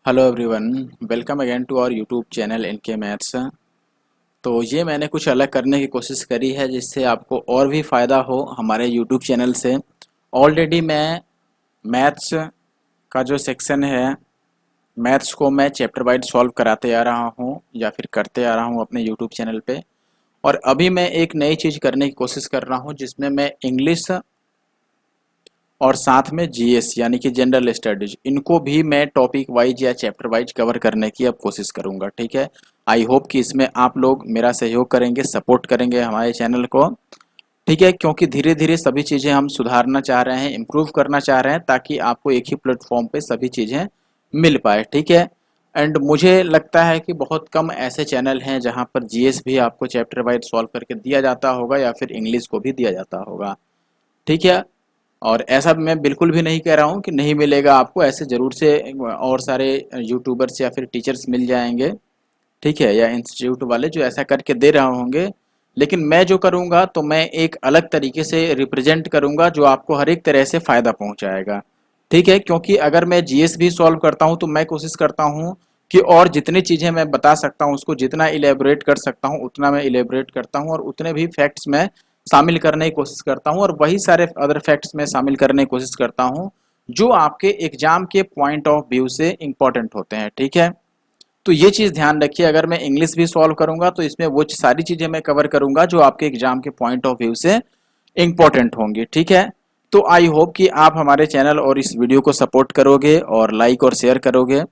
Hello everyone, welcome again to our YouTube channel इनके maths. तो ये मैंने कुछ अलग करने की कोशिश करी है जिससे आपको और भी फ़ायदा हो हमारे यूट्यूब चैनल से। ऑलरेडी मैं मैथ्स का जो सेक्शन है, मैथ्स को मैं चैप्टर वाइज सॉल्व कराते आ रहा हूँ या फिर करते आ रहा हूँ अपने यूट्यूब चैनल पे। और अभी मैं एक नई चीज़ करने की कोशिश कर रहा हूँ जिसमें मैं इंग्लिश और साथ में जीएस यानी कि जनरल स्टडीज, इनको भी मैं टॉपिक वाइज या चैप्टर वाइज कवर करने की अब कोशिश करूंगा। ठीक है, आई होप कि इसमें आप लोग मेरा सहयोग करेंगे, सपोर्ट करेंगे हमारे चैनल को। ठीक है, क्योंकि धीरे धीरे सभी चीज़ें हम सुधारना चाह रहे हैं, इम्प्रूव करना चाह रहे हैं, ताकि आपको एक ही प्लेटफॉर्म पे सभी चीज़ें मिल पाए। ठीक है, एंड मुझे लगता है कि बहुत कम ऐसे चैनल हैं जहां पर जीएस भी आपको चैप्टर वाइज सॉल्व करके दिया जाता होगा या फिर इंग्लिश को भी दिया जाता होगा। ठीक है, और ऐसा मैं बिल्कुल भी नहीं कह रहा हूँ कि नहीं मिलेगा आपको, ऐसे ज़रूर से और सारे यूट्यूबर्स या फिर टीचर्स मिल जाएंगे। ठीक है, या इंस्टीट्यूट वाले जो ऐसा करके दे रहे होंगे। लेकिन मैं जो करूँगा तो मैं एक अलग तरीके से रिप्रेजेंट करूँगा जो आपको हर एक तरह से फ़ायदा पहुँचाएगा। ठीक है, क्योंकि अगर मैं जीएस भी सॉल्व करता हूँ तो मैं कोशिश करता हूँ कि और जितनी चीज़ें मैं बता सकता हूँ उसको जितना इलेबोरेट कर सकता हूँ उतना मैं इलेबोरेट करता हूँ, और उतने भी फैक्ट्स मैं शामिल करने की कोशिश करता हूँ, और वही सारे अदर फैक्ट्स में शामिल करने की कोशिश करता हूँ जो आपके एग्जाम के पॉइंट ऑफ व्यू से इंपॉर्टेंट होते हैं। ठीक है, तो ये चीज़ ध्यान रखिए, अगर मैं इंग्लिश भी सॉल्व करूंगा तो इसमें वो सारी चीज़ें मैं कवर करूंगा जो आपके एग्जाम के पॉइंट ऑफ व्यू से इंपॉर्टेंट होंगी। ठीक है, तो आई होप कि आप हमारे चैनल और इस वीडियो को सपोर्ट करोगे और लाइक और शेयर करोगे।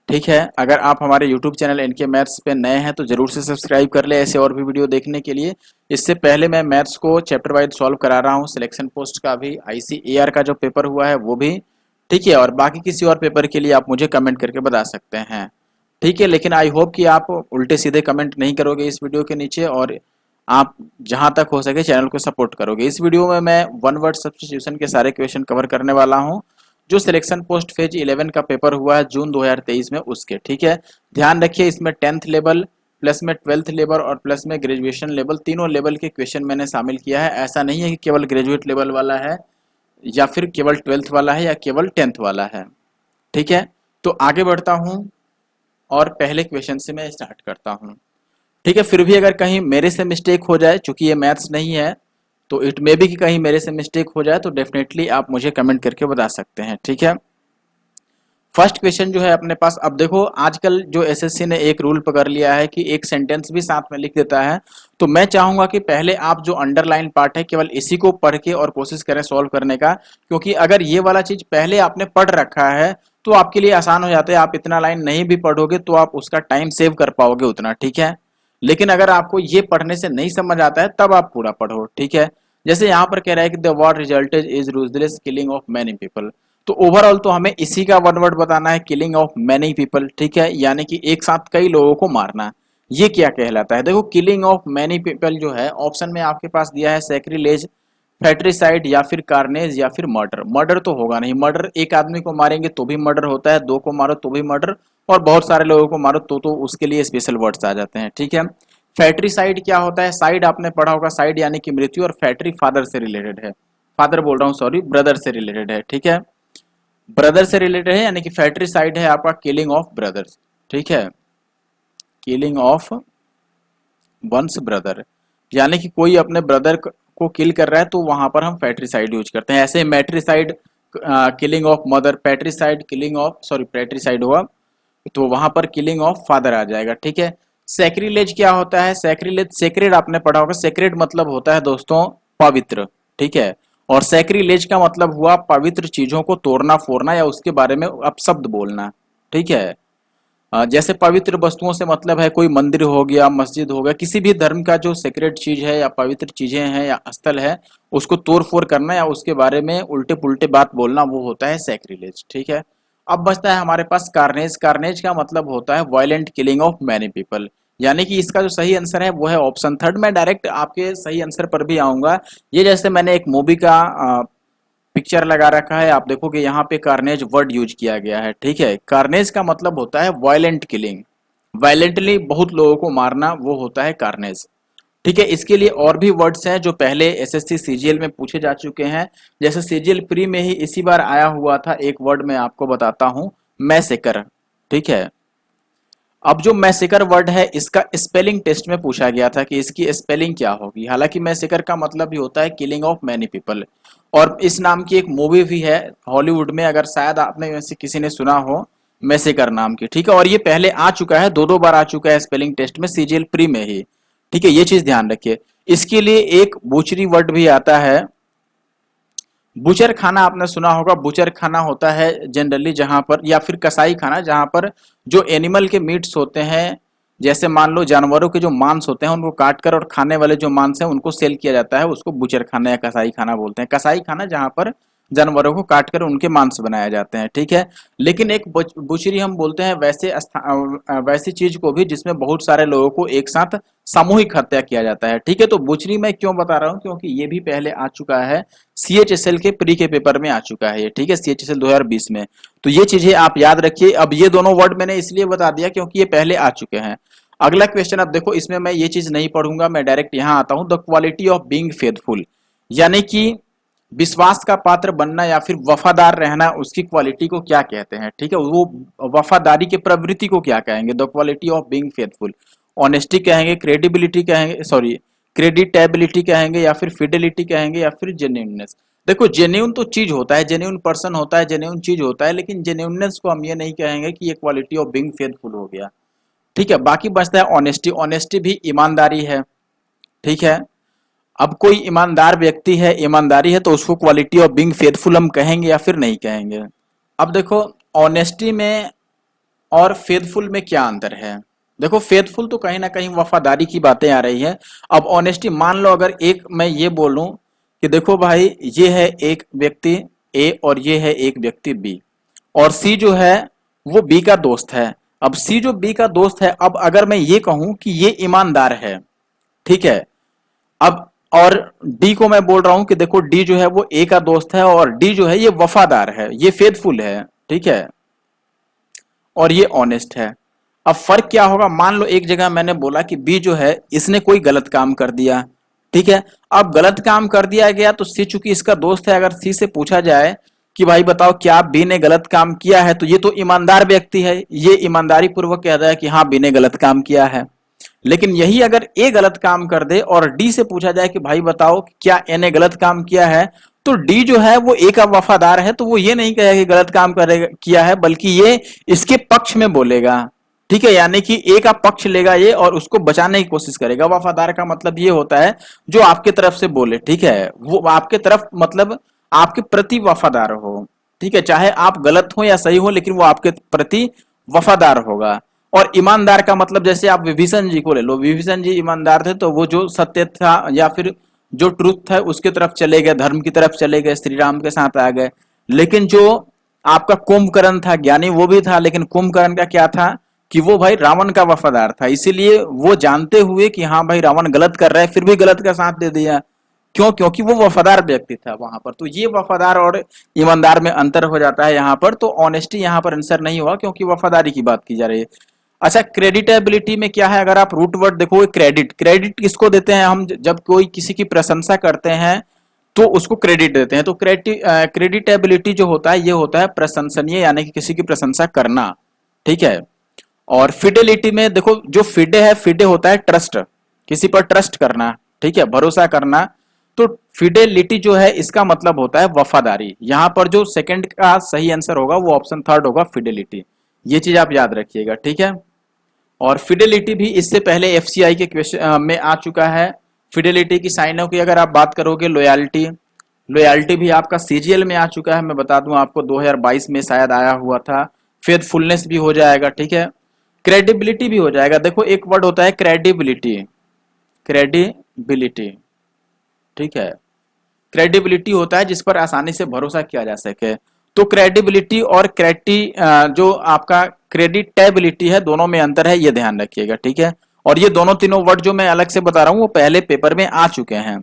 ठीक है, अगर आप हमारे यूट्यूब चैनल इनके मैथ्स पे नए हैं तो जरूर से सब्सक्राइब कर ले ऐसे और भी वीडियो देखने के लिए। इससे पहले मैं मैथ्स को चैप्टर वाइज सॉल्व करा रहा हूँ, सिलेक्शन पोस्ट का भी, आईसीएआर का जो पेपर हुआ है वो भी। ठीक है, और बाकी किसी और पेपर के लिए आप मुझे कमेंट करके बता सकते हैं। ठीक है, लेकिन आई होप कि आप उल्टे सीधे कमेंट नहीं करोगे इस वीडियो के नीचे, और आप जहां तक हो सके चैनल को सपोर्ट करोगे। इस वीडियो में मैं वन वर्ड सब्स्टिट्यूशन के सारे क्वेश्चन कवर करने वाला हूं जो सिलेक्शन पोस्ट फेज 11 का पेपर हुआ है जून 2023 में उसके। ठीक है, ध्यान रखिए इसमें 10th लेवल प्लस में 12th लेवल और प्लस में ग्रेजुएशन लेवल, तीनों लेवल के क्वेश्चन मैंने शामिल किया है। ऐसा नहीं है कि केवल ग्रेजुएट लेवल वाला है या फिर केवल 12th वाला है या केवल 10th वाला है। ठीक है, तो आगे बढ़ता हूँ और पहले क्वेश्चन से मैं स्टार्ट करता हूँ। ठीक है, फिर भी अगर कहीं मेरे से मिस्टेक हो जाए, चूंकि ये मैथ्स नहीं है तो इट मे बी कि कहीं मेरे से मिस्टेक हो जाए तो डेफिनेटली आप मुझे कमेंट करके बता सकते हैं। ठीक है, फर्स्ट क्वेश्चन जो है अपने पास, अब देखो आजकल जो एसएससी ने एक रूल पकड़ लिया है कि एक सेंटेंस भी साथ में लिख देता है। तो मैं चाहूंगा कि पहले आप जो अंडरलाइन पार्ट है केवल इसी को पढ़ के और कोशिश करें सॉल्व करने का, क्योंकि अगर ये वाला चीज पहले आपने पढ़ रखा है तो आपके लिए आसान हो जाता है। आप इतना लाइन नहीं भी पढ़ोगे तो आप उसका टाइम सेव कर पाओगे उतना। ठीक है, लेकिन अगर आपको ये पढ़ने से नहीं समझ आता है तब आप पूरा पढ़ो। ठीक है, जैसे यहाँ पर कह रहा है कि the war resulted is ruthless killing of many people, तो ओवरऑल तो हमें इसी का वन वर्ड बताना है, किलिंग ऑफ मैनी पीपल। ठीक है, यानी कि एक साथ कई लोगों को मारना। ये क्या कहलाता है? देखो, किलिंग ऑफ मैनी पीपल जो है ऑप्शन में आपके पास दिया है सैक्रिलेज, फैट्रिसाइड या फिर कार्नेज या फिर मर्डर। मर्डर तो होगा नहीं, मर्डर एक आदमी को मारेंगे तो भी मर्डर होता है, दो को मारो तो भी मर्डर, और बहुत सारे लोगों को मारो तो उसके लिए स्पेशल वर्ड्स आ जाते हैं। ठीक है, फैट्रिसाइड क्या होता है? साइड आपने पढ़ा होगा, साइड यानी कि मृत्यु, और फैट्री फादर से रिलेटेड है, फादर बोल रहा हूँ सॉरी, ब्रदर से रिलेटेड है। ठीक है, ब्रदर से रिलेटेड है यानी कि फैट्रिसाइड है आपका किलिंग ऑफ ब्रदर्स। ठीक है, किलिंग ऑफ वंस ब्रदर, यानी कि कोई अपने ब्रदर को किल कर रहा है तो वहां पर हम फैट्रिसाइड यूज करते हैं। ऐसे matricide killing of mother, patricide killing of, sorry patricide हुआ तो वहां पर किलिंग ऑफ फादर आ जाएगा। ठीक है, सैक्रिलेज क्या होता है? सैक्रिलेज, सेक्रेड आपने पढ़ा होगा, सेक्रेड मतलब होता है दोस्तों पवित्र। ठीक है, और सैक्रिलेज का मतलब हुआ पवित्र चीजों को तोड़ना फोड़ना या उसके बारे में अपशब्द बोलना। ठीक है, जैसे पवित्र वस्तुओं से मतलब है कोई मंदिर हो गया, मस्जिद हो गया, किसी भी धर्म का जो सेक्रेट चीज है या पवित्र चीजें हैं या स्थल है उसको तोड़ फोड़ करना या उसके बारे में उल्टे पुल्टे बात बोलना, वो होता है सैक्रिलेज। ठीक है, अब बचता है हमारे पास कार्नेज। कार्नेज का मतलब होता है violent killing of many people, यानी कि इसका जो सही आंसर है वो है ऑप्शन थर्ड। मैं डायरेक्ट आपके सही आंसर पर भी आऊंगा। ये जैसे मैंने एक मूवी का पिक्चर लगा रखा है, आप देखोगे यहाँ पे कार्नेज वर्ड यूज किया गया है। ठीक है, कार्नेज का मतलब होता है वायलेंट किलिंग, वायलेंटली बहुत लोगों को मारना, वो होता है कार्नेज। ठीक है, इसके लिए और भी वर्ड्स हैं जो पहले एसएससी सीजीएल में पूछे जा चुके हैं। जैसे सीजीएल प्री में ही इसी बार आया हुआ था एक वर्ड, मैं आपको बताता हूं, मैसेकर। ठीक है। अब जो मैसेकर वर्ड है इसका स्पेलिंग टेस्ट में पूछा गया था कि इसकी स्पेलिंग क्या होगी। हालांकि मैसेकर का मतलब भी होता है किलिंग ऑफ मैनी पीपल, और इस नाम की एक मूवी भी है हॉलीवुड में, अगर शायद आपने में से किसी ने सुना हो, मैसेकर नाम की। ठीक है, और ये पहले आ चुका है, दो दो बार आ चुका है स्पेलिंग टेस्ट में, सीजीएल प्री में ही। ठीक है, ये चीज ध्यान रखिए। इसके लिए एक बुचरी वर्ड भी आता है। बुचर खाना आपने सुना होगा। बुचर खाना होता है जनरली जहां पर, या फिर कसाई खाना, जहां पर जो एनिमल के मीट्स होते हैं, जैसे मान लो जानवरों के जो मांस होते हैं उनको काट कर और खाने वाले जो मांस है उनको सेल किया जाता है, उसको बुचर खाना या कसाई खाना बोलते हैं। कसाई खाना जहां पर जानवरों को काट कर उनके मांस बनाए जाते हैं। ठीक है, लेकिन एक बुचरी हम बोलते हैं वैसी चीज को भी जिसमें बहुत सारे लोगों को एक साथ सामूहिक हत्या किया जाता है। ठीक है, तो बुचरी मैं क्यों बता रहा हूँ, क्योंकि ये भी पहले आ चुका है, सीएचएसएल के प्री के पेपर में आ चुका है ये। ठीक है, सीएचएसएल 2020 में। तो ये चीजें आप याद रखिए। अब ये दोनों वर्ड मैंने इसलिए बता दिया क्योंकि ये पहले आ चुके हैं। अगला क्वेश्चन अब देखो, इसमें मैं ये चीज नहीं पढ़ूंगा, मैं डायरेक्ट यहां आता हूं। The quality of being faithful, यानी कि विश्वास का पात्र बनना या फिर वफादार रहना, उसकी क्वालिटी को क्या कहते हैं। ठीक है, वो वफादारी की प्रवृत्ति को क्या कहेंगे, the quality of being faithful. Honesty कहेंगे, क्रेडिबिलिटी कहेंगे, सॉरी क्रेडिटेबिलिटी कहेंगे, या फिर फिडेलिटी कहेंगे, या फिर जेन्युइननेस। देखो जेन्युइन तो चीज होता है, जेन्युइन पर्सन होता है, जेन्युइन चीज होता है, लेकिन जेन्युइननेस को हम ये नहीं कहेंगे कि ये क्वालिटी ऑफ बीइंग फेथफुल हो गया। ठीक है, बाकी बचता है ऑनेस्टी। ऑनेस्टी भी ईमानदारी है। ठीक है, अब कोई ईमानदार व्यक्ति है, ईमानदारी है, तो उसको क्वालिटी ऑफ बीइंग फेथफुल हम कहेंगे या फिर नहीं कहेंगे। अब देखो ऑनेस्टी में और फेथफुल में क्या अंतर है। देखो फेथफुल तो कहीं ना कहीं वफादारी की बातें आ रही है। अब ऑनेस्टी, मान लो अगर एक मैं ये बोलूं कि देखो भाई ये है एक व्यक्ति ए और ये है एक व्यक्ति बी, और सी जो है वो बी का दोस्त है। अब सी जो बी का दोस्त है, अब अगर मैं ये कहूं कि ये ईमानदार है, ठीक है, अब और डी को मैं बोल रहा हूं कि देखो डी जो है वो ए का दोस्त है और डी जो है ये वफादार है, ये फेथफुल है। ठीक है, और ये ऑनेस्ट है। अब फर्क क्या होगा, मान लो एक जगह मैंने बोला कि बी जो है इसने कोई गलत काम कर दिया। ठीक है, अब गलत काम कर दिया गया तो सी चूंकि इसका दोस्त है, अगर सी से पूछा जाए कि भाई बताओ क्या बी ने गलत काम किया है, तो ये तो ईमानदार व्यक्ति है, ये ईमानदारी पूर्वक कहता है कि हाँ बी ने गलत काम किया है। लेकिन यही अगर ए गलत काम कर दे और डी से पूछा जाए कि भाई बताओ क्या ए ने गलत काम किया है, तो डी जो है वो ए का वफादार है, तो वो ये नहीं कहेगा कि गलत काम करेगा किया है, बल्कि ये इसके पक्ष में बोलेगा। ठीक है, यानी कि ए का पक्ष लेगा ये और उसको बचाने की कोशिश करेगा। वफादार का मतलब ये होता है जो आपके तरफ से बोले। ठीक है, वो आपके तरफ मतलब आपके प्रति वफादार हो। ठीक है, चाहे आप गलत हो या सही हो, लेकिन वो आपके प्रति वफादार होगा। और ईमानदार का मतलब जैसे आप विभीषण जी को ले लो, विभीषण जी ईमानदार थे, तो वो जो सत्य था या फिर जो ट्रुथ था उसके तरफ चले गए, धर्म की तरफ चले गए, श्री राम के साथ आ गए। लेकिन जो आपका कुंभकर्ण था, ज्ञानी वो भी था, लेकिन कुंभकर्ण का क्या था कि वो भाई रावण का वफादार था, इसीलिए वो जानते हुए कि हाँ भाई रावण गलत कर रहा है, फिर भी गलत का साथ दे दिया। क्यों? क्योंकि वो वफादार व्यक्ति था वहां पर। तो ये वफादार और ईमानदार में अंतर हो जाता है यहाँ पर। तो ऑनेस्टी यहाँ पर आंसर नहीं हुआ क्योंकि वफादारी की बात की जा रही है। अच्छा, क्रेडिटेबिलिटी में क्या है, अगर आप रूट वर्ड देखो, क्रेडिट, क्रेडिट किसको देते हैं हम, जब कोई किसी की प्रशंसा करते हैं तो उसको क्रेडिट देते हैं। तो क्रेडिटेबिलिटी जो होता है ये होता है प्रशंसनीय, यानी कि किसी की प्रशंसा करना। ठीक है, और फिडेलिटी में देखो जो फिडे है, फिडे होता है ट्रस्ट, किसी पर ट्रस्ट करना। ठीक है, भरोसा करना। तो फिडेलिटी जो है इसका मतलब होता है वफादारी। यहां पर जो सेकंड का सही आंसर होगा वो ऑप्शन थर्ड होगा, फिडेलिटी। ये चीज आप याद रखिएगा। ठीक है, और फिडेलिटी भी इससे पहले एफसीआई के क्वेश्चन में आ चुका है। फिडेलिटी की साइनों की अगर आप बात करोगे, लॉयल्टी, लॉयल्टी भी आपका सीजीएल में आ चुका है। मैं बता दूं आपको 2022 में शायद आया हुआ था। फेथफुलनेस भी हो जाएगा। ठीक है, क्रेडिबिलिटी भी हो जाएगा। देखो एक वर्ड होता है क्रेडिबिलिटी, क्रेडिबिलिटी। ठीक है, क्रेडिबिलिटी होता है जिस पर आसानी से भरोसा किया जा सके। तो क्रेडिबिलिटी और जो आपका क्रेडिटेबिलिटी है, दोनों में अंतर है, ये ध्यान रखिएगा। ठीक है, और ये दोनों तीनों वर्ड जो मैं अलग से बता रहा हूं वो पहले पेपर में आ चुके हैं।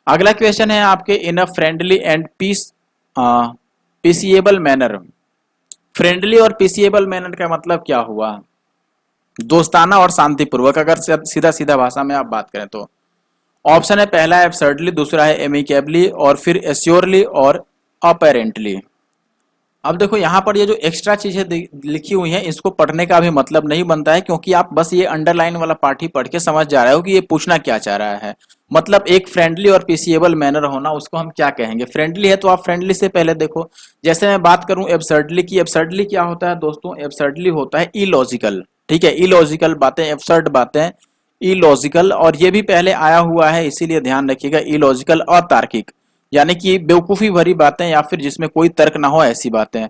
अगला क्वेश्चन है आपके, in a friendly and peaceable manner. Friendly और पीसीएबल मैनर का मतलब क्या हुआ, दोस्ताना और शांतिपूर्वक। अगर सीधा सीधा भाषा में आप बात करें तो ऑप्शन है पहला एब्सर्डली, दूसरा है एमिकेबली, और फिर एश्योरली और अपेरेंटली। अब देखो यहाँ पर ये जो एक्स्ट्रा चीजें लिखी हुई हैं इसको पढ़ने का भी मतलब नहीं बनता है, क्योंकि आप बस ये अंडरलाइन वाला पार्ट ही पढ़ के समझ जा रहे हो कि ये पूछना क्या चाह रहा है। मतलब एक फ्रेंडली और पीसीएबल मैनर होना, उसको हम क्या कहेंगे? फ्रेंडली है तो आप फ्रेंडली से पहले देखो, जैसे मैं बात करूं एब्सर्डली की, एब्सर्डली क्या होता है दोस्तों? एब्सर्डली होता है इलॉजिकल। ठीक है, इलॉजिकल बातें, एब्सर्ड बातें, इलॉजिकल। और ये भी पहले आया हुआ है, इसीलिए ध्यान रखिएगा, इलॉजिकल, अतार्किक, यानी कि बेवकूफी भरी बातें या फिर जिसमें कोई तर्क ना हो, ऐसी बातें।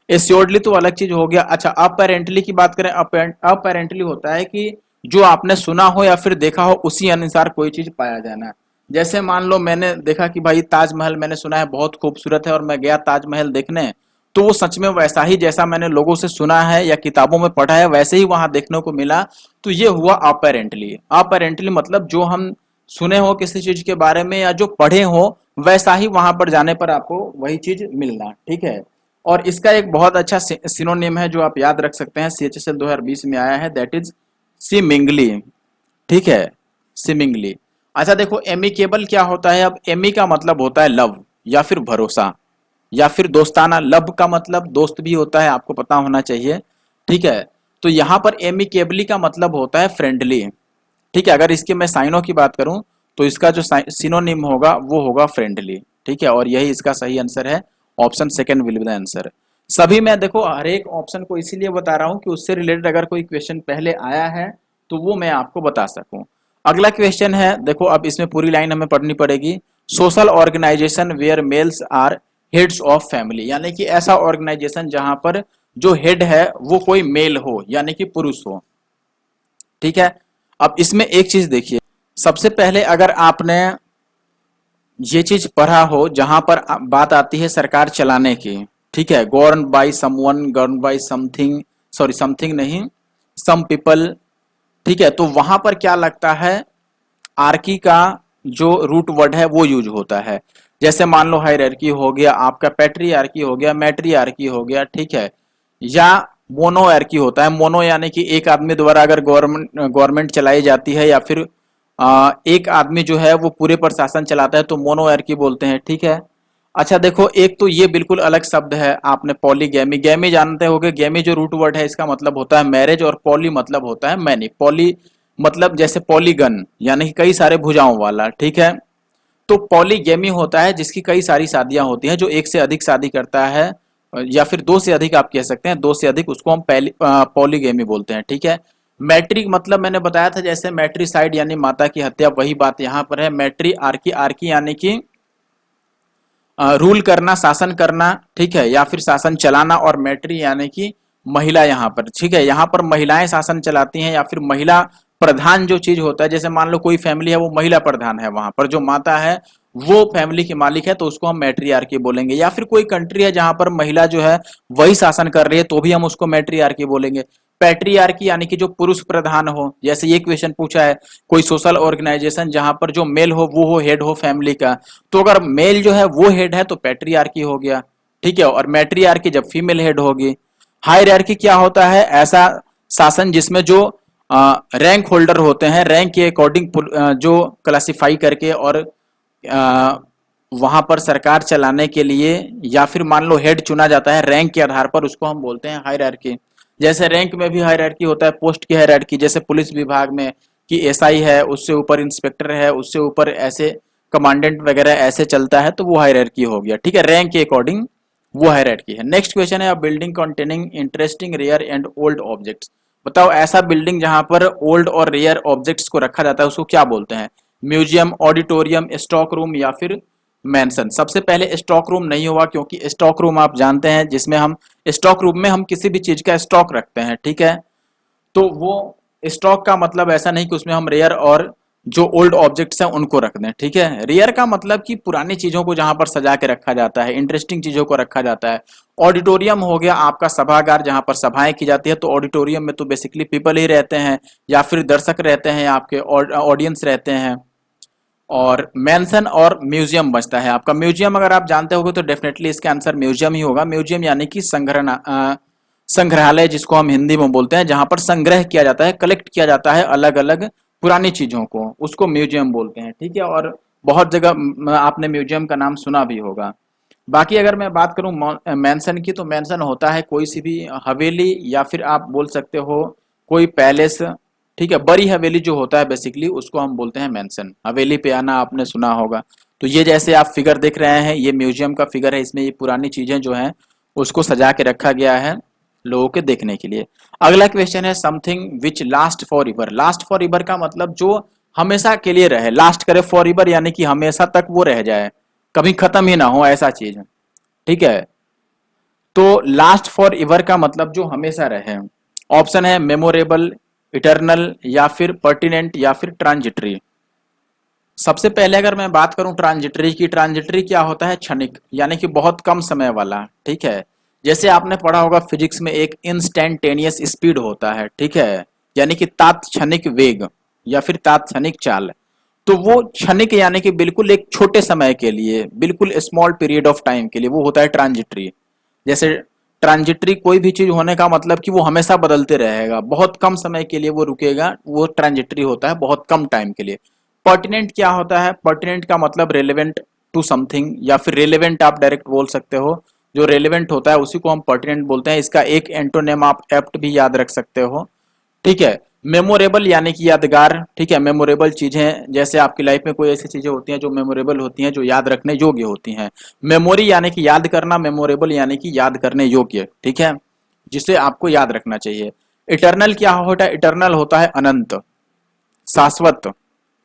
एश्योर्डली तो अलग चीज हो गया। अच्छा, अपेरेंटली की बात करें, अपेरेंटली होता है कि जो आपने सुना हो या फिर देखा हो उसी अनुसार कोई चीज पाया जाना। जैसे मान लो मैंने देखा कि भाई ताजमहल मैंने सुना है बहुत खूबसूरत है और मैं गया ताजमहल देखने, तो वो सच में वैसा ही जैसा मैंने लोगों से सुना है या किताबों में पढ़ा है वैसे ही वहां देखने को मिला, तो ये हुआ अपेरेंटली। अपेरेंटली मतलब जो हम सुने हो किसी चीज के बारे में या जो पढ़े हो वैसा ही वहां पर जाने पर आपको वही चीज मिलना। ठीक है, और इसका एक बहुत अच्छा सिनोनिम है जो आप याद रख सकते हैं, CHSL 2020 में आया है, दैट इज सिमिंगली। ठीक है, सिमिंगली। अच्छा देखो, एमिकेबल क्या होता है? अब एमी का मतलब होता है लव या फिर भरोसा या फिर दोस्ताना। लव का मतलब दोस्त भी होता है, आपको पता होना चाहिए। ठीक है, तो यहाँ पर एमिकेबली का मतलब होता है फ्रेंडली। ठीक है, अगर इसके मैं साइनों की बात करूं तो इसका जो सिनोनिम होगा वो होगा फ्रेंडली। ठीक है, और यही इसका सही आंसर है, option second will be the answer. सभी मैं देखो हर एक ऑप्शन को इसीलिए बता रहा हूं कि उससे रिलेटेड अगर कोई क्वेश्चन पहले आया है तो वो मैं आपको बता सकूं। अगला क्वेश्चन है, देखो अब इसमें पूरी लाइन हमें पढ़नी पड़ेगी। Social organisation where males are heads of family, यानी कि ऐसा ऑर्गेनाइजेशन जहां पर जो हेड है वो कोई मेल हो यानी कि पुरुष हो। ठीक है, अब इसमें एक चीज देखिए, सबसे पहले अगर आपने ये चीज पढ़ा हो जहां पर बात आती है सरकार चलाने की, ठीक है, govern by someone, govern by something, sorry something नहीं, सम पीपल। ठीक है, तो वहां पर क्या लगता है, आर्की का जो रूट वर्ड है वो यूज होता है। जैसे मान लो हायरार्की हो गया आपका, पैट्रियार्की हो गया, मैट्रियार्की हो गया। ठीक है, या मोनोआर्की होता है। मोनो यानी कि एक आदमी द्वारा अगर गवर्नमेंट चलाई जाती है या फिर एक आदमी जो है वो पूरे पर शासन चलाता है तो मोनोआर्की बोलते हैं। ठीक है, अच्छा देखो, एक तो ये बिल्कुल अलग शब्द है, आपने पॉलीगैमी, गैमी जानते होगे, गैमी जो रूट वर्ड है इसका मतलब होता है मैरिज और पॉली मतलब होता है मैनी। पॉली मतलब जैसे पॉलीगन यानी कि कई सारे भुजाओं वाला। ठीक है, तो पॉलीगैमी होता है जिसकी कई सारी शादियां होती हैं, जो एक से अधिक शादी करता है या फिर दो से अधिक आप कह सकते हैं, दो से अधिक, उसको हम पॉलीगैमी बोलते हैं। ठीक है, मैट्रिक मतलब मैंने बताया था जैसे मैट्रिसाइड यानी माता की हत्या, वही बात यहाँ पर है। मैट्री आर्की, आर्की यानी कि रूल करना, शासन करना। ठीक है, या फिर शासन चलाना, और मैट्री यानी कि महिला यहाँ पर। ठीक है, यहाँ पर महिलाएं शासन चलाती हैं या फिर महिला प्रधान जो चीज होता है, जैसे मान लो कोई फैमिली है वो महिला प्रधान है, वहां पर जो माता है वो फैमिली की मालिक है तो उसको हम मैट्रियार्की बोलेंगे। या फिर कोई कंट्री है जहां पर महिला जो है वही शासन कर रही है तो भी हम उसको मैट्रियार्की बोलेंगे। पैट्रियार्की यानी कि जो पुरुष प्रधान हो, जैसे ये क्वेश्चन पूछा है, कोई सोशल ऑर्गेनाइजेशन जहां पर जो मेल हो वो हो हेड हो फैमिली का, तो अगर मेल जो है वो हेड है तो पैट्रियार्की हो गया। ठीक है, और मैट्रियार्की जब फीमेल हेड होगी। हायरार्की क्या होता है, ऐसा शासन जिसमें जो रैंक होल्डर होते हैं, रैंक के अकॉर्डिंग जो क्लासिफाई करके और वहां पर सरकार चलाने के लिए या फिर मान लो हेड चुना जाता है रैंक के आधार पर, उसको हम बोलते हैं हायरार्की। जैसे रैंक में भी हायरार्की होता है, पोस्ट की हायरार्की, जैसे पुलिस विभाग में कि एसआई है, उससे ऊपर इंस्पेक्टर है, उससे ऊपर ऐसे कमांडेंट वगैरह ऐसे चलता है, तो वो हायरार्की हो गया। ठीक है, रैंक के अकॉर्डिंग वो हायरार्की है। नेक्स्ट क्वेश्चन है, building containing interesting rare and old objects. बताओ ऐसा बिल्डिंग जहां पर ओल्ड और रेयर ऑब्जेक्ट्स को रखा जाता है उसको क्या बोलते हैं? म्यूजियम, ऑडिटोरियम, स्टॉक रूम या फिर मेंशन। सबसे पहले स्टॉक रूम नहीं होगा, क्योंकि स्टॉक रूम आप जानते हैं जिसमें हम, स्टॉक रूम में हम किसी भी चीज का स्टॉक रखते हैं। ठीक है, तो वो स्टॉक का मतलब ऐसा नहीं कि उसमें हम रेयर और जो ओल्ड ऑब्जेक्ट्स हैं उनको रख दें। ठीक है, रेयर का मतलब कि पुरानी चीजों को जहां पर सजा के रखा जाता है, इंटरेस्टिंग चीजों को रखा जाता है। ऑडिटोरियम हो गया आपका सभागार जहां पर सभाएं की जाती है, तो ऑडिटोरियम में तो बेसिकली पीपल ही रहते हैं या फिर दर्शक रहते हैं, आपके ऑडियंस रहते हैं। और मेंशन और म्यूजियम बचता है आपका। म्यूजियम अगर आप जानते होगे तो डेफिनेटली इसका आंसर म्यूजियम ही होगा। म्यूजियम यानी कि संग्रहालय जिसको हम हिंदी में बोलते हैं, जहां पर संग्रह किया जाता है, कलेक्ट किया जाता है अलग अलग पुरानी चीजों को, उसको म्यूजियम बोलते हैं। ठीक है, और बहुत जगह आपने म्यूजियम का नाम सुना भी होगा। बाकी अगर मैं बात करूं मेंशन की, तो मेंशन होता है कोई सी भी हवेली, या फिर आप बोल सकते हो कोई पैलेस। ठीक है, बड़ी हवेली जो होता है बेसिकली उसको हम बोलते हैं मेंशन। हवेली पे आना आपने सुना होगा। तो ये जैसे आप फिगर देख रहे हैं, ये म्यूजियम का फिगर है, इसमें ये पुरानी चीजें जो हैं उसको सजा के रखा गया है लोगों के देखने के लिए। अगला क्वेश्चन है something which last for ever. Last for ever का मतलब जो हमेशा के लिए रहे, लास्ट करे फॉर एवर यानी कि हमेशा तक वो रह जाए, कभी खत्म ही ना हो, ऐसा चीज है। ठीक है, तो लास्ट फॉर एवर का मतलब जो हमेशा रहे। ऑप्शन है मेमोरेबल, इटर्नल, या फिर पर्टिनेंट, या फिर ट्रांजिटरी। सबसे पहले अगर मैं बात करूं ट्रांजिटरी की, ट्रांजिटरी क्या होता है? क्षणिक, यानी कि बहुत कम समय वाला। ठीक है, जैसे आपने पढ़ा होगा फिजिक्स में एक इंस्टेंटेनियस स्पीड होता है, ठीक है, यानी कि तात्क्षणिक वेग या फिर तात्क्षणिक चाल। तो वो क्षणिक यानी कि बिल्कुल एक छोटे समय के लिए, बिल्कुल स्मॉल पीरियड ऑफ टाइम के लिए, वो होता है ट्रांजिटरी। जैसे ट्रांजिटरी कोई भी चीज होने का मतलब कि वो हमेशा बदलते रहेगा, बहुत कम समय के लिए वो रुकेगा, वो ट्रांजिटरी होता है, बहुत कम टाइम के लिए। पर्टिनेंट क्या होता है? पर्टिनेंट का मतलब रेलेवेंट टू समथिंग, या फिर रेलेवेंट आप डायरेक्ट बोल सकते हो। जो रेलेवेंट होता है उसी को हम पर्टिनेंट बोलते हैं। इसका एक एंटोनेम आप एप्ट भी याद रख सकते हो। ठीक है, मेमोरेबल यानी कि यादगार। ठीक है, मेमोरेबल चीजें जैसे आपकी लाइफ में कोई ऐसी चीजें होती हैं जो मेमोरेबल होती हैं, जो याद रखने योग्य होती हैं। मेमोरी यानी कि याद करना, मेमोरेबल यानी कि याद करने योग्य। ठीक है, जिसे आपको याद रखना चाहिए। इटर्नल क्या होता है? इटर्नल होता है अनंत, शाश्वत,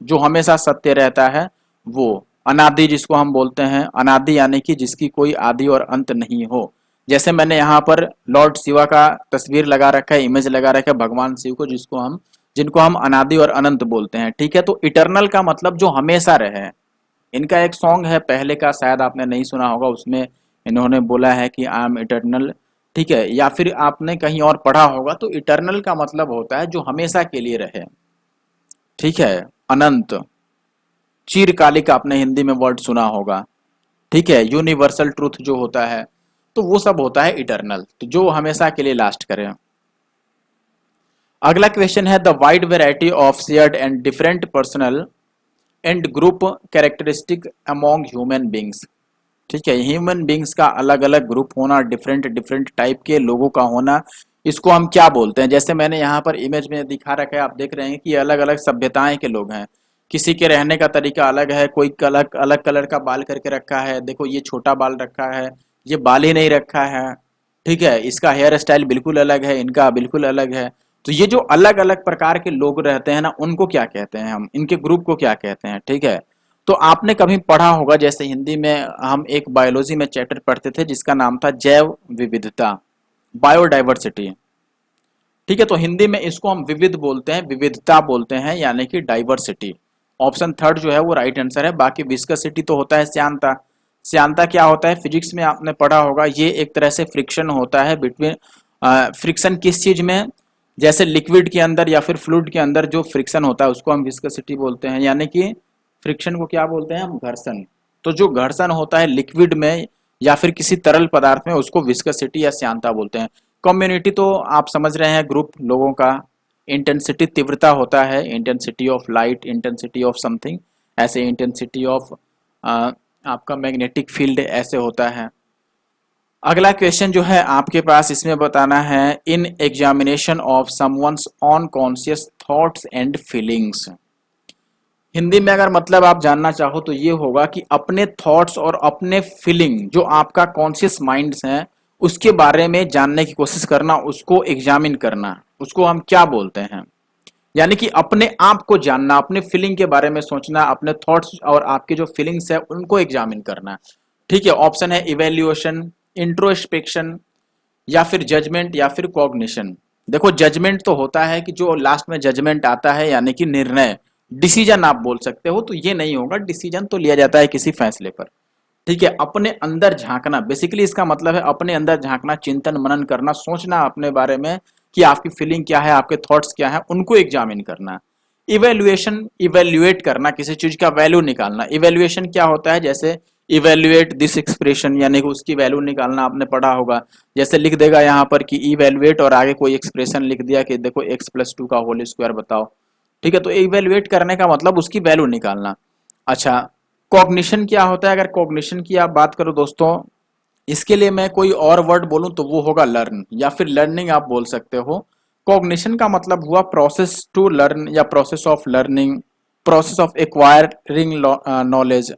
जो हमेशा सत्य रहता है वो। अनादि जिसको हम बोलते हैं, अनादि यानी कि जिसकी कोई आदि और अंत नहीं हो। जैसे मैंने यहाँ पर लॉर्ड शिवा का तस्वीर लगा रखा है, इमेज लगा रखा है भगवान शिव को, जिनको हम अनादि और अनंत बोलते हैं। ठीक है, तो इटर्नल का मतलब जो हमेशा रहे। इनका एक सॉन्ग है पहले का, शायद आपने नहीं सुना होगा, उसमें इन्होंने बोला है कि आई एम इटर्नल। ठीक है, या फिर आपने कहीं और पढ़ा होगा, तो इटर्नल का मतलब होता है जो हमेशा के लिए रहे। ठीक है, अनंत। चिरकालिक आपने हिंदी में वर्ड सुना होगा। ठीक है, यूनिवर्सल ट्रूथ जो होता है, तो वो सब होता है इटर्नल, तो जो हमेशा के लिए लास्ट करे। अगला क्वेश्चन है the wide variety of shared and different personal and group characteristic among human beings. ठीक है, ह्यूमन बींग्स का अलग अलग ग्रुप होना, डिफरेंट डिफरेंट टाइप के लोगों का होना, इसको हम क्या बोलते हैं? जैसे मैंने यहाँ पर इमेज में दिखा रखा है, आप देख रहे हैं कि अलग अलग सभ्यताएं के लोग हैं। किसी के रहने का तरीका अलग है, कोई अलग अलग कलर का बाल करके रखा है, देखो ये छोटा बाल रखा है, ये बाल ही नहीं रखा है। ठीक है, इसका हेयर स्टाइल बिल्कुल अलग है, इनका बिल्कुल अलग है। तो ये जो अलग अलग प्रकार के लोग रहते हैं ना, उनको क्या कहते हैं हम, इनके ग्रुप को क्या कहते हैं? ठीक है, तो आपने कभी पढ़ा होगा, जैसे हिंदी में हम एक बायोलॉजी में चैप्टर पढ़ते थे जिसका नाम था जैव विविधता, बायोडाइवर्सिटी। ठीक है, तो हिंदी में इसको हम विविध बोलते हैं, विविधता बोलते हैं, यानी कि डाइवर्सिटी। ऑप्शन थर्ड जो है वो राइट आंसर है। बाकी विस्कोसिटी तो होता है श्यानता। श्यानता क्या होता है? फिजिक्स में आपने पढ़ा होगा, ये एक तरह से फ्रिक्शन होता है बिटवीन, फ्रिक्शन किस चीज में? जैसे लिक्विड के अंदर या फिर फ्लूइड के अंदर जो फ्रिक्शन होता है उसको हम विस्कोसिटी बोलते हैं, यानी कि फ्रिक्शन को क्या बोलते हैं हम? घर्षण। तो जो घर्षण होता है लिक्विड में या फिर किसी तरल पदार्थ में, उसको विस्कोसिटी या श्यानता बोलते हैं। कम्युनिटी तो आप समझ रहे हैं, ग्रुप लोगों का। इंटेंसिटी तीव्रता होता है, intensity of light, intensity of something, ऐसे इंटेंसिटी ऑफ आपका मैग्नेटिक फील्ड ऐसे होता है। अगला क्वेश्चन जो है आपके पास, इसमें बताना है in examination of someone's on conscious thoughts and feelings. Hindi में अगर मतलब आप जानना चाहो तो ये होगा कि अपने थॉट्स और अपने फीलिंग, जो आपका कॉन्शियस माइंड्स है, उसके बारे में जानने की कोशिश करना, उसको एग्जामिन करना, उसको हम क्या बोलते हैं? यानी कि अपने आप को जानना, अपने फीलिंग के बारे में सोचना, अपने थॉट्स और आपके जो फीलिंग्स है उनको एग्जामिन करना। ठीक है, ऑप्शन है इवेल्युएशन, इंट्रोस्पेक्शन, या फिर जजमेंट, या फिर कॉग्निशन। देखो जजमेंट तो होता है कि जो लास्ट में जजमेंट आता है, यानी कि निर्णय, डिसीजन आप बोल सकते हो, तो ये नहीं होगा। डिसीजन तो लिया जाता है किसी फैसले पर। ठीक है, अपने अंदर झांकना, बेसिकली इसका मतलब है अपने अंदर झांकना, चिंतन मनन करना, सोचना अपने बारे में कि आपकी फीलिंग क्या है, आपके थॉट्स क्या है, उनको एग्जामिन करना। इवेल्युएशन, इवेल्युएट करना, किसी चीज का वैल्यू निकालना। इवेल्युएशन क्या होता है? जैसे इवेल्युएट दिस एक्सप्रेशन, यानी कि उसकी वैल्यू निकालना, आपने पढ़ा होगा। जैसे लिख देगा यहाँ पर कि इवेल्युएट, और आगे कोई एक्सप्रेशन लिख दिया कि देखो x+2 का होल स्क्वायर बताओ। ठीक है, तो इवेल्युएट करने का मतलब उसकी वैल्यू निकालना। अच्छा, कॉग्निशन क्या होता है? अगर कॉग्निशन की आप बात करो दोस्तों, इसके लिए मैं कोई और वर्ड बोलूं तो वो होगा लर्न, या फिर लर्निंग आप बोल सकते हो। कॉग्निशन का मतलब हुआ प्रोसेस टू लर्न या process of learning, process of acquiring knowledge.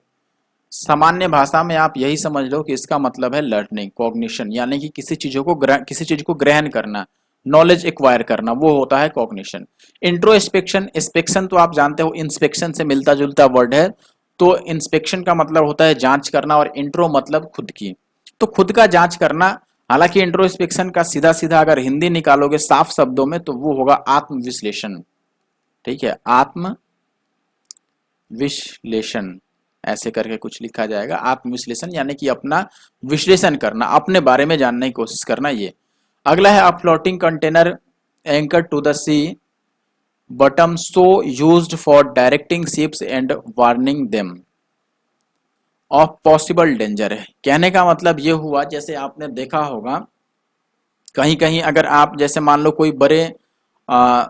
सामान्य भाषा में आप यही समझ लो कि इसका मतलब है लर्निंग। कॉग्निशन यानी कि किसी चीज को ग्रहण करना, नॉलेज एक्वायर करना, वो होता है कॉग्निशन। इंट्रोस्पेक्शन, इंस्पेक्शन तो आप जानते हो इंस्पेक्शन से मिलता जुलता वर्ड है, तो इंस्पेक्शन का मतलब होता है जांच करना, और इंट्रो मतलब खुद की, तो खुद का जांच करना। हालांकि इंट्रोस्पेक्शन का सीधा सीधा अगर हिंदी निकालोगे साफ शब्दों में तो वो होगा आत्मविश्लेषण। ठीक है, आत्म विश्लेषण ऐसे करके कुछ लिखा जाएगा। आत्मविश्लेषण यानी कि अपना विश्लेषण करना, अपने बारे में जानने की कोशिश करना। ये अगला है, a floating container anchor to the sea bottom so used for directing ships and warning them of possible danger है। कहने का मतलब ये हुआ, जैसे आपने देखा होगा कहीं कहीं अगर आप जैसे मान लो कोई बड़े आ,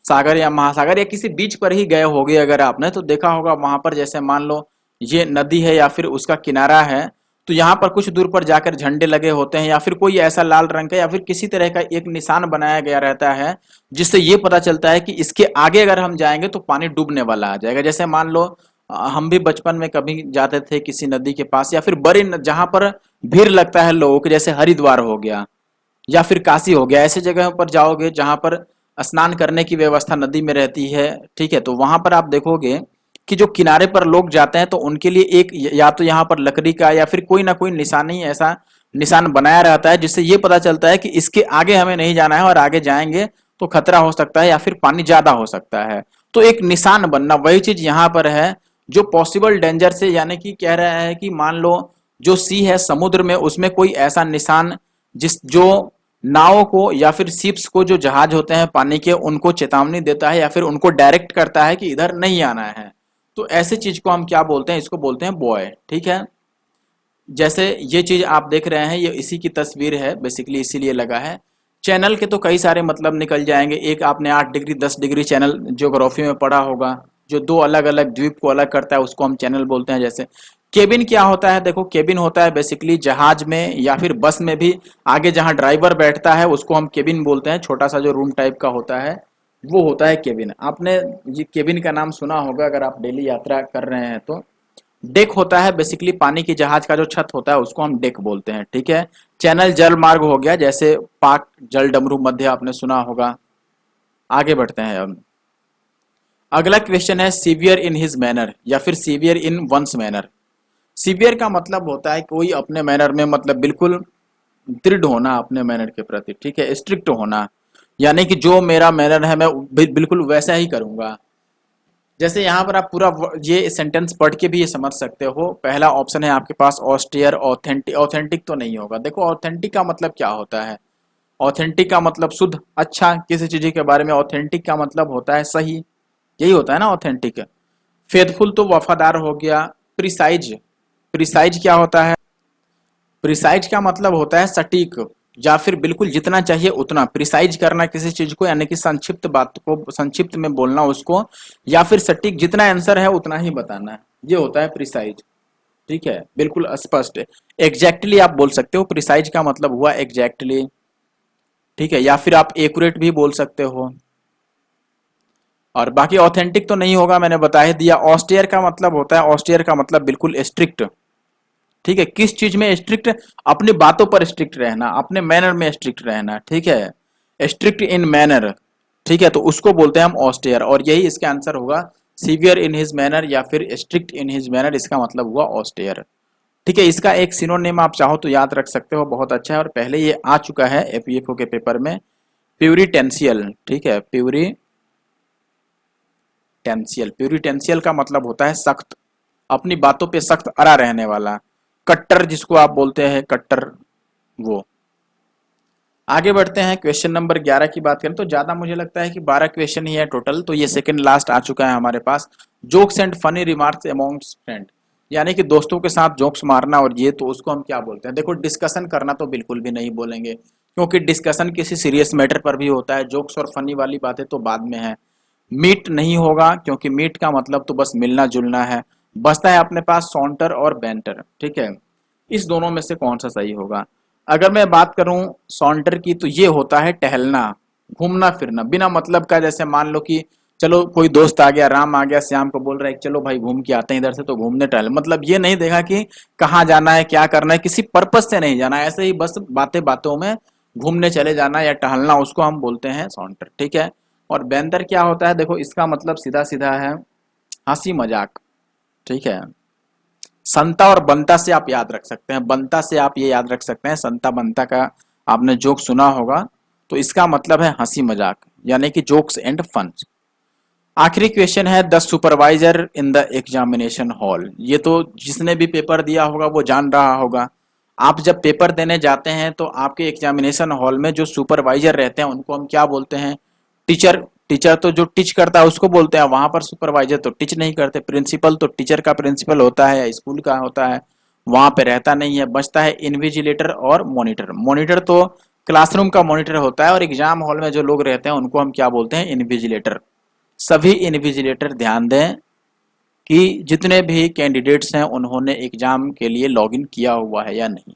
सागर या महासागर या किसी बीच पर ही गए होगे अगर आपने, तो देखा होगा वहां पर जैसे मान लो ये नदी है या फिर उसका किनारा है, तो यहाँ पर कुछ दूर पर जाकर झंडे लगे होते हैं या फिर कोई ऐसा लाल रंग का या फिर किसी तरह का एक निशान बनाया गया रहता है, जिससे ये पता चलता है कि इसके आगे अगर हम जाएंगे तो पानी डूबने वाला आ जाएगा। जैसे मान लो हम भी बचपन में कभी जाते थे किसी नदी के पास या फिर जहाँ पर भीड़ लगता है लोगों के, जैसे हरिद्वार हो गया या फिर काशी हो गया, ऐसे जगह पर जाओगे जहां पर स्नान करने की व्यवस्था नदी में रहती है। ठीक है, तो वहां पर आप देखोगे कि जो किनारे पर लोग जाते हैं तो उनके लिए एक या तो यहाँ पर लकड़ी का या फिर कोई ना कोई निशानी ऐसा निशान बनाया रहता है, जिससे ये पता चलता है कि इसके आगे हमें नहीं जाना है और आगे जाएंगे तो खतरा हो सकता है या फिर पानी ज्यादा हो सकता है। तो एक निशान बनना, वही चीज यहाँ पर है जो पॉसिबल डेंजर से, यानी कि कह रहा है कि मान लो जो सी है समुद्र में, उसमें कोई ऐसा निशान जिस जो नावों को या फिर शिप्स को, जो जहाज होते हैं पानी के, उनको चेतावनी देता है या फिर उनको डायरेक्ट करता है कि इधर नहीं आना है। तो ऐसे चीज को हम क्या बोलते हैं? इसको बोलते हैं बॉय। ठीक है, जैसे ये चीज आप देख रहे हैं ये इसी की तस्वीर है, बेसिकली इसीलिए लगा है। चैनल के तो कई सारे मतलब निकल जाएंगे। एक आपने 8 डिग्री 10 डिग्री चैनल ज्योग्राफी में पढ़ा होगा, जो दो अलग अलग द्वीप को अलग करता है उसको हम चैनल बोलते हैं। जैसे केबिन क्या होता है? देखो केबिन होता है बेसिकली जहाज में या फिर बस में भी आगे जहां ड्राइवर बैठता है उसको हम केबिन बोलते हैं। छोटा सा जो रूम टाइप का होता है वो होता है केबिन। आपने ये केबिन का नाम सुना होगा अगर आप डेली यात्रा कर रहे हैं तो। डेक होता है बेसिकली पानी की जहाज का जो छत होता है उसको हम डेक बोलते हैं। ठीक है, चैनल जल मार्ग हो गया, जैसे पाक जल डमरू मध्य आपने सुना होगा। आगे बढ़ते हैं अब। अगला क्वेश्चन है सीवियर इन हिज मैनर या फिर severe in one's manner. Severe का मतलब होता है कोई अपने मैनर में मतलब बिल्कुल दृढ़ होना अपने मैनर के प्रति। ठीक है, स्ट्रिक्ट होना, यानी कि जो मेरा मैनर है मैं बिल्कुल वैसा ही करूंगा। जैसे यहाँ पर आप पूरा ये सेंटेंस पढ़ के भी ये समझ सकते हो। पहला ऑप्शन है आपके पास ऑस्टियर, ऑथेंटिक। ऑथेंटिक तो नहीं होगा। देखो ऑथेंटिक का मतलब क्या होता है? ऑथेंटिक का मतलब शुद्ध, अच्छा किसी चीज के बारे में। ऑथेंटिक का मतलब होता है सही, यही होता है ना ऑथेंटिक। फेथफुल तो वफादार हो गया। प्रिसाइज, प्रिसाइज क्या होता है? प्रिसाइज का मतलब होता है सटीक या फिर बिल्कुल जितना चाहिए उतना। प्रिसाइज करना किसी चीज को, यानी कि संक्षिप्त बात को संक्षिप्त में बोलना उसको, या फिर सटीक जितना आंसर है उतना ही बताना है, ये होता है प्रिसाइज। ठीक है, बिल्कुल स्पष्ट। एग्जैक्टली आप बोल सकते हो, प्रिसाइज का मतलब हुआ एग्जैक्टली। ठीक है, या फिर आप एक्यूरेट भी बोल सकते हो। और बाकी ऑथेंटिक तो नहीं होगा, मैंने बता ही दिया। ऑस्टियर का मतलब होता है, ऑस्टियर का मतलब बिल्कुल स्ट्रिक्ट। ठीक है, किस चीज में स्ट्रिक्ट? अपनी बातों पर स्ट्रिक्ट रहना, अपने मैनर में स्ट्रिक्ट रहना। ठीक है, स्ट्रिक्ट इन मैनर। ठीक है, तो उसको बोलते हैं हम ऑस्टियर, और यही इसका आंसर होगा सीवियर इन हिज मैनर या फिर स्ट्रिक्ट इन हिज मैनर, इसका मतलब हुआ ऑस्टियर। ठीक है, इसका एक सिनोनिम आप चाहो तो याद रख सकते हो, बहुत अच्छा है और पहले ये आ चुका है एपीएफओ के पेपर में। प्यूरिटेंशियल। ठीक है, प्यूरिटेंशियल। प्यूरिटेंशियल का मतलब होता है सख्त, अपनी बातों पे सख्त अड़ा रहने वाला। कट्टर जिसको आप बोलते हैं कट्टर, वो। आगे बढ़ते हैं, क्वेश्चन नंबर 11 की बात करें तो ज्यादा मुझे लगता है कि 12 क्वेश्चन ही है टोटल, तो ये सेकंड लास्ट आ चुका है हमारे पास। Jokes and funny remarks amongst friend, यानी कि दोस्तों के साथ जोक्स मारना, और ये तो उसको हम क्या बोलते हैं? देखो डिस्कशन करना तो बिल्कुल भी नहीं बोलेंगे, क्योंकि डिस्कशन किसी सीरियस मैटर पर भी होता है। जोक्स और फनी वाली बातें तो बाद में है। मीट नहीं होगा, क्योंकि मीट का मतलब तो बस मिलना जुलना है। बचता है अपने पास सॉन्टर और बैंटर, ठीक है। इस दोनों में से कौन सा सही होगा? अगर मैं बात करूं सॉन्टर की, तो ये होता है टहलना, घूमना फिरना बिना मतलब का। जैसे मान लो कि चलो कोई दोस्त आ गया, राम आ गया, श्याम को बोल रहा है कि चलो भाई घूम के आते हैं इधर से, तो घूमने टहल, मतलब ये नहीं देखा कि कहाँ जाना है, क्या करना है, किसी पर्पज से नहीं जाना, ऐसे ही बस बातें बातों में घूमने चले जाना या टहलना, उसको हम बोलते हैं सॉन्टर, ठीक है। और बैंतर क्या होता है? देखो इसका मतलब सीधा सीधा है हंसी मजाक, ठीक है। संता और बंता से आप याद रख सकते हैं, बंता से आप ये याद रख सकते हैं, संता बंता का आपने जोक सुना होगा, तो इसका मतलब है हंसी मजाक, यानी कि जोक्स एंड फन। आखिरी क्वेश्चन है the supervisor in the examination hall. ये तो जिसने भी पेपर दिया होगा वो जान रहा होगा। आप जब पेपर देने जाते हैं तो आपके एग्जामिनेशन हॉल में जो सुपरवाइजर रहते हैं उनको हम क्या बोलते हैं? टीचर। टीचर तो जो टीच करता है उसको बोलते हैं, वहां पर सुपरवाइजर तो टीच नहीं करते। प्रिंसिपल तो टीचर का प्रिंसिपल होता है या स्कूल का होता है, वहां पे रहता नहीं है। बचता है इन्विजिलेटर और मॉनिटर। मॉनिटर तो क्लासरूम का मॉनिटर होता है, और एग्जाम हॉल में जो लोग रहते हैं उनको हम क्या बोलते हैं? इन्विजिलेटर। सभी इन्विजिलेटर ध्यान दें कि जितने भी कैंडिडेट्स हैं उन्होंने एग्जाम के लिए लॉगिन किया हुआ है या नहीं,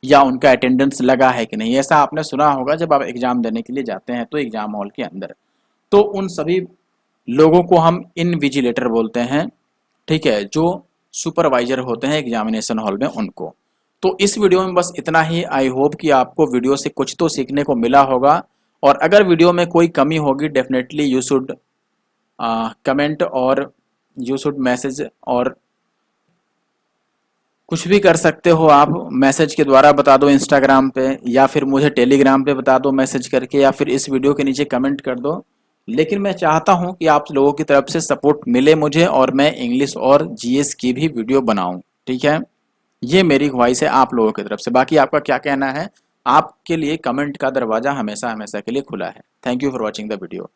या उनका अटेंडेंस लगा है कि नहीं। ऐसा आपने सुना होगा जब आप एग्जाम देने के लिए जाते हैं तो एग्जाम हॉल के अंदर, तो उन सभी लोगों को हम इनविजिलेटर बोलते हैं, ठीक है, जो सुपरवाइजर होते हैं एग्जामिनेशन हॉल में उनको। तो इस वीडियो में बस इतना ही। आई होप कि आपको वीडियो से कुछ तो सीखने को मिला होगा, और अगर वीडियो में कोई कमी होगी डेफिनेटली यू शुड कमेंट, और यू शुड मैसेज, और कुछ भी कर सकते हो आप, मैसेज के द्वारा बता दो इंस्टाग्राम पे, या फिर मुझे टेलीग्राम पे बता दो मैसेज करके, या फिर इस वीडियो के नीचे कमेंट कर दो। लेकिन मैं चाहता हूं कि आप लोगों की तरफ से सपोर्ट मिले मुझे, और मैं इंग्लिश और जीएस की भी वीडियो बनाऊं, ठीक है। ये मेरी ख्वाहिश है आप लोगों की तरफ से। बाकी आपका क्या कहना है? आपके लिए कमेंट का दरवाजा हमेशा हमेशा के लिए खुला है। Thank you for watching the video.